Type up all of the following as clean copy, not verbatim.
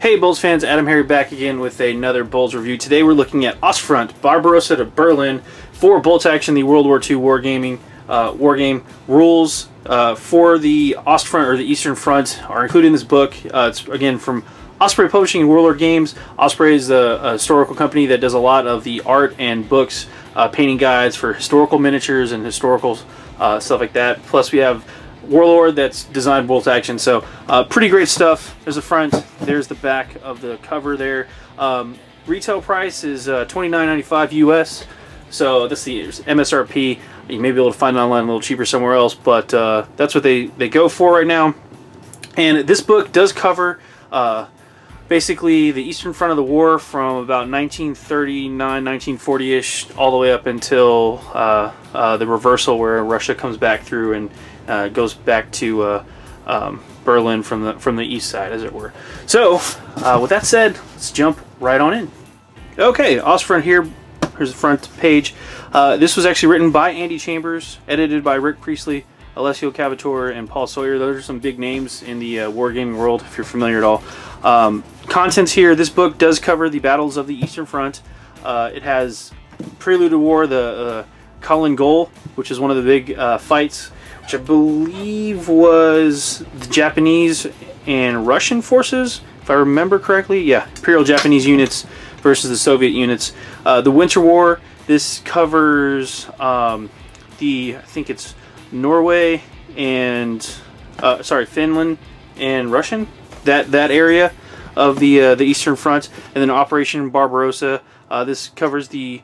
Hey BoLS fans, AdamHarry back again with another BoLS review. Today we're looking at Ostfront, Barbarossa to Berlin for Bolt Action, the World War II wargame rules for the Ostfront or the Eastern Front are included in this book. It's again from Osprey Publishing and Warlord Games. Osprey is a historical company that does a lot of the art and books, painting guides for historical miniatures and historical stuff like that. Plus we have Warlord that's designed Bolt Action, so pretty great stuff. There's the front, there's the back of the cover there. Retail price is $29.95 US, so that's the MSRP. You may be able to find it online a little cheaper somewhere else, but that's what they go for right now. And this book does cover basically the Eastern Front of the war from about 1939, 1940-ish, all the way up until the reversal where Russia comes back through and goes back to Berlin from the east side, as it were. So, with that said, let's jump right on in. Okay, Ostfront here. Here's the front page. This was actually written by Andy Chambers, edited by Rick Priestley, Alessio Cavatore, and Paul Sawyer. Those are some big names in the wargaming world, if you're familiar at all. Contents here. This book does cover the battles of the Eastern Front. It has Prelude to War, the Cullen Goal, which is one of the big fights, which I believe was the Japanese and Russian forces, if I remember correctly. Yeah, Imperial Japanese units versus the Soviet units. The Winter War, this covers I think it's Norway and Finland and Russian, that area of the Eastern Front. And then Operation Barbarossa, this covers the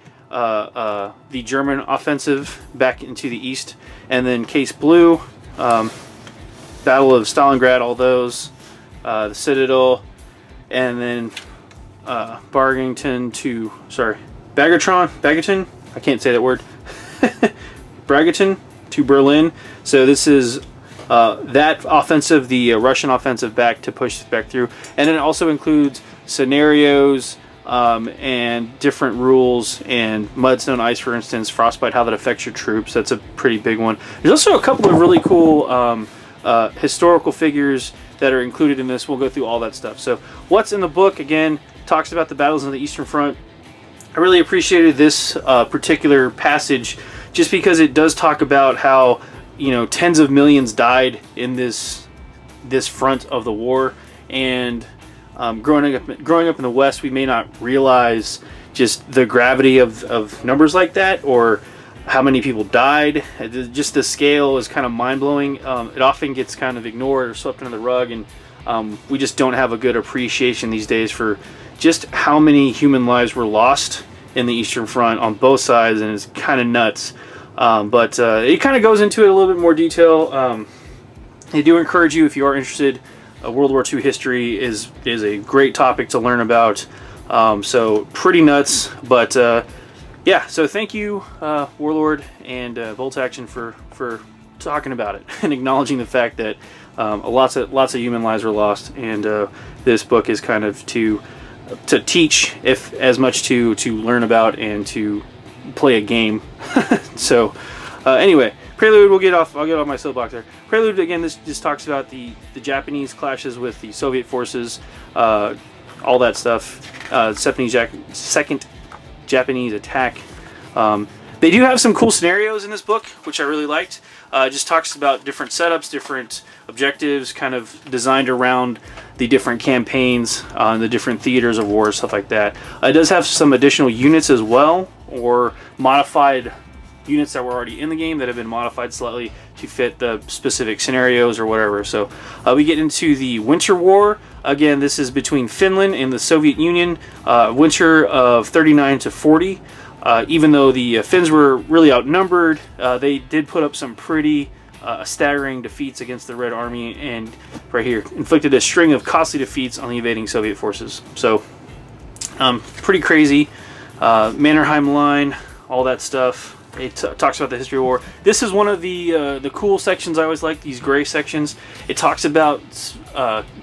German offensive back into the east. And then Case Blue, Battle of Stalingrad, all those, the Citadel, and then Bagraton, I can't say that word, Bagraton to Berlin. So this is that offensive, the Russian offensive back to push back through. And then it also includes scenarios and different rules, and mud, snow, and ice, for instance, frostbite, how that affects your troops. That's a pretty big one. There's also a couple of really cool historical figures that are included in this. We'll go through all that stuff. So what's in the book, again, talks about the battles on the Eastern Front. I really appreciated this particular passage just because it does talk about how, you know, tens of millions died in this front of the war. And growing up in the West, we may not realize just the gravity of numbers like that, or how many people died. Just the scale is kind of mind-blowing. It often gets kind of ignored or swept under the rug, and we just don't have a good appreciation these days for just how many human lives were lost in the Eastern Front on both sides, and it's kind of nuts. But it kind of goes into it a little bit more detail. I do encourage you, if you are interested, World War II history is a great topic to learn about. So pretty nuts, but yeah. So thank you, Warlord and Bolt Action, for talking about it and acknowledging the fact that lots of human lives were lost, and this book is kind of to teach, if as much to learn about and to play a game. So anyway, Prelude, I'll get off my soapbox there. Prelude, again, this just talks about the Japanese clashes with the Soviet forces, all that stuff. Second Japanese attack. They do have some cool scenarios in this book, which I really liked. Just talks about different setups, different objectives, kind of designed around the different campaigns, the different theaters of war, stuff like that. It does have some additional units as well, or modified units that were already in the game that have been modified slightly to fit the specific scenarios or whatever. So we get into the Winter War. Again, this is between Finland and the Soviet Union, winter of 39 to 40. Even though the Finns were really outnumbered, they did put up some pretty staggering defeats against the Red Army, and right here, inflicted a string of costly defeats on the invading Soviet forces. So pretty crazy. Mannerheim Line, all that stuff. It talks about the history of war. This is one of the cool sections I always like, these gray sections. It talks about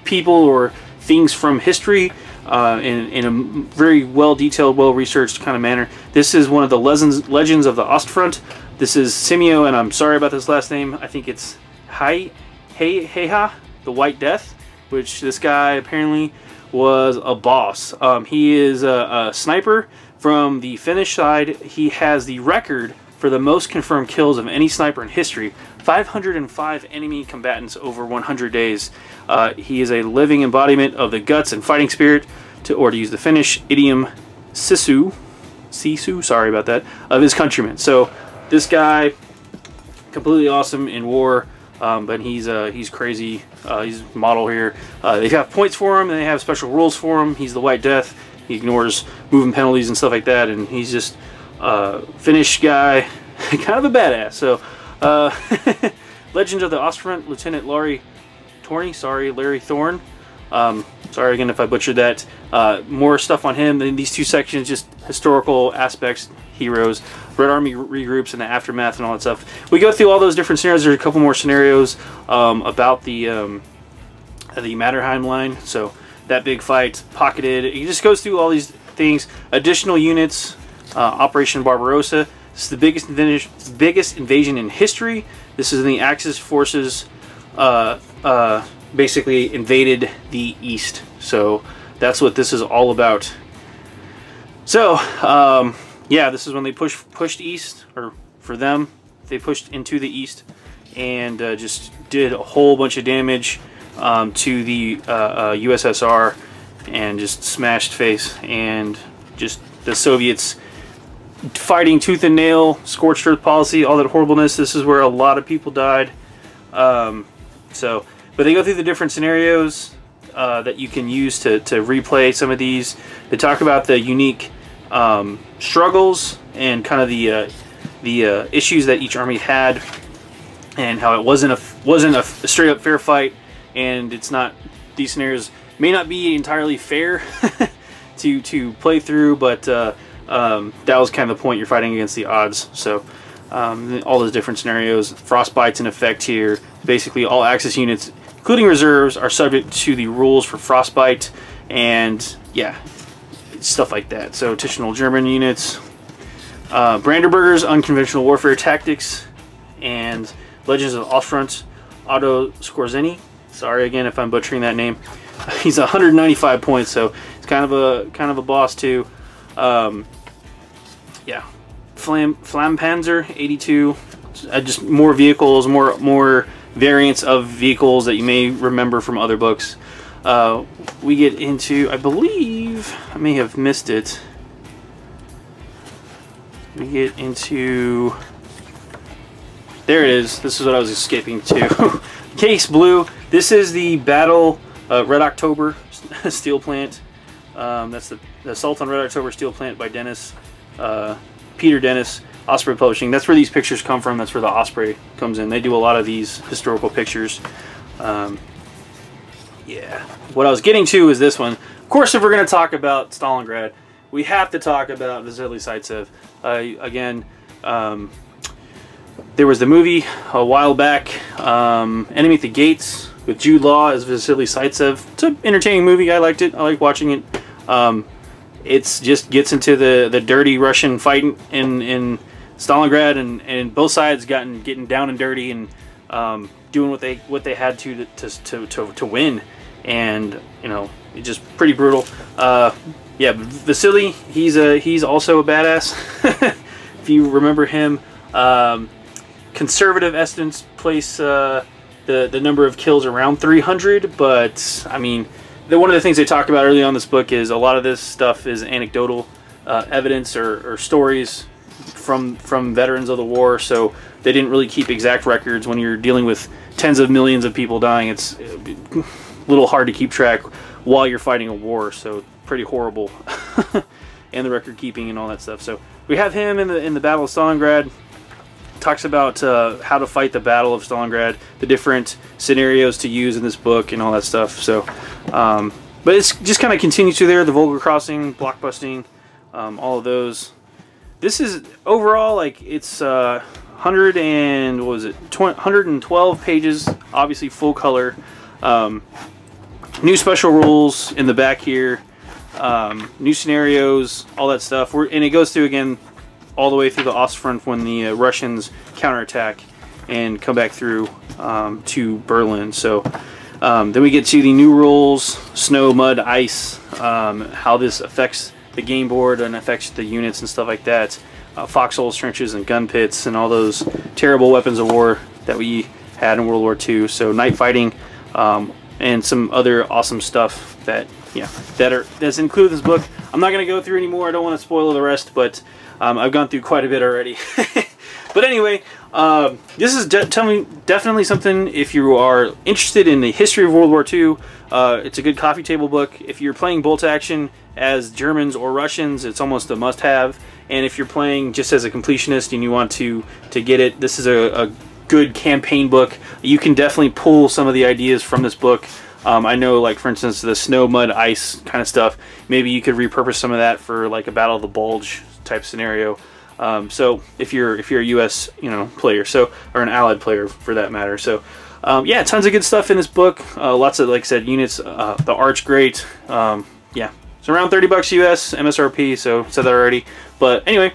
people or things from history in a very well-detailed, well-researched kind of manner. This is one of the legends of the Ostfront. This is Simeo, and I'm sorry about this last name. I think it's Heiha, the White Death, which this guy apparently was a boss. He is a sniper from the Finnish side. He has the record for the most confirmed kills of any sniper in history. 505 enemy combatants over 100 days. He is a living embodiment of the guts and fighting spirit, or to use the Finnish idiom, sisu, sorry about that, of his countrymen. So this guy, completely awesome in war, but he's crazy. He's a model here. They have points for him, and they have special rules for him. He's the White Death. He ignores movement penalties and stuff like that, and he's just Finnish guy, kind of a badass. So, Legends of the Ostfront, Lieutenant Larry Thorne. Sorry again if I butchered that. More stuff on him in these two sections, just historical aspects, heroes, Red Army regroups and the aftermath and all that stuff. We go through all those different scenarios. There's a couple more scenarios about the Matterheim line. So that big fight, pocketed. He just goes through all these things. Additional units, Operation Barbarossa. This is the biggest invasion in history. This is when the Axis forces basically invaded the East. So that's what this is all about. So yeah, this is when they pushed east, or for them, they pushed into the east and just did a whole bunch of damage to the USSR and just smashed face, and just the Soviets fighting tooth and nail, scorched earth policy, all that horribleness. This is where a lot of people died. But they go through the different scenarios that you can use to replay some of these. They talk about the unique struggles and kind of the issues that each army had, and how it wasn't a straight up fair fight, and it's not, these scenarios may not be entirely fair to play through, but that was kind of the point. You're fighting against the odds. So all those different scenarios. Frostbite's in effect here. Basically all Axis units, including reserves, are subject to the rules for frostbite, and yeah, stuff like that. So additional German units, Brandenburger's unconventional warfare tactics, and Legends of Ostfront, Otto Skorzeny. Sorry again if I'm butchering that name. He's 195 points, so he's kind of a boss too. Yeah, Flampanzer 82. Just more vehicles, more variants of vehicles that you may remember from other books. We get into, I believe, I may have missed it. We get into, there it is. This is what I was escaping to. Case Blue. This is the Battle Red October steel plant. That's the Assault on Red October steel plant by Peter Dennis, Osprey Publishing. That's where these pictures come from. That's where the Osprey comes in. They do a lot of these historical pictures. Yeah. What I was getting to is this one. Of course, if we're going to talk about Stalingrad, we have to talk about Vasily Zaitsev. Again, there was the movie a while back, Enemy at the Gates, with Jude Law as Vasily Zaitsev. It's an entertaining movie. I liked it. I like watching it. It just gets into the dirty Russian fighting in Stalingrad, and both sides getting down and dirty, and doing what they had to win, and you know, it's just pretty brutal. Yeah, Vasily, he's also a badass. If you remember him, conservative estimates place the number of kills around 300, but I mean, one of the things they talk about early on in this book is a lot of this stuff is anecdotal evidence or stories from veterans of the war, so they didn't really keep exact records. When you're dealing with tens of millions of people dying, it's a little hard to keep track while you're fighting a war, so pretty horrible. And the record keeping and all that stuff. So we have him in the Battle of Stalingrad. Talks about how to fight the Battle of Stalingrad, the different scenarios to use in this book and all that stuff. So but it's just kind of continues through there, the Volga crossing, blockbusting, all of those. This is overall, like, it's 112 pages, obviously full color. New special rules in the back here, new scenarios, all that stuff. And it goes through again all the way through the Ostfront when the Russians counterattack and come back through to Berlin. So Then we get to the new rules: snow, mud, ice, how this affects the game board and affects the units and stuff like that. Foxholes, trenches, and gun pits, and all those terrible weapons of war that we had in World War II. So night fighting, and some other awesome stuff that that's included in this book. I'm not going to go through anymore. I don't want to spoil the rest, but I've gone through quite a bit already. But anyway, this is definitely something if you are interested in the history of World War II. It's a good coffee table book. If you're playing bolt action as Germans or Russians, it's almost a must-have. And if you're playing just as a completionist and you want to get it, this is a good campaign book. You can definitely pull some of the ideas from this book. I know, like, for instance, the snow, mud, ice kind of stuff. Maybe you could repurpose some of that for like a Battle of the Bulge type scenario. So if you're a U.S. player, or an Allied player for that matter. So yeah, tons of good stuff in this book. Lots of, like I said, units. The art's great. Yeah, it's around $30 US MSRP. So said that already. But anyway,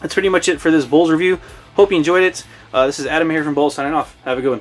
that's pretty much it for this BoLS review. Hope you enjoyed it. This is AdamHarry from BoLS signing off. Have a good one.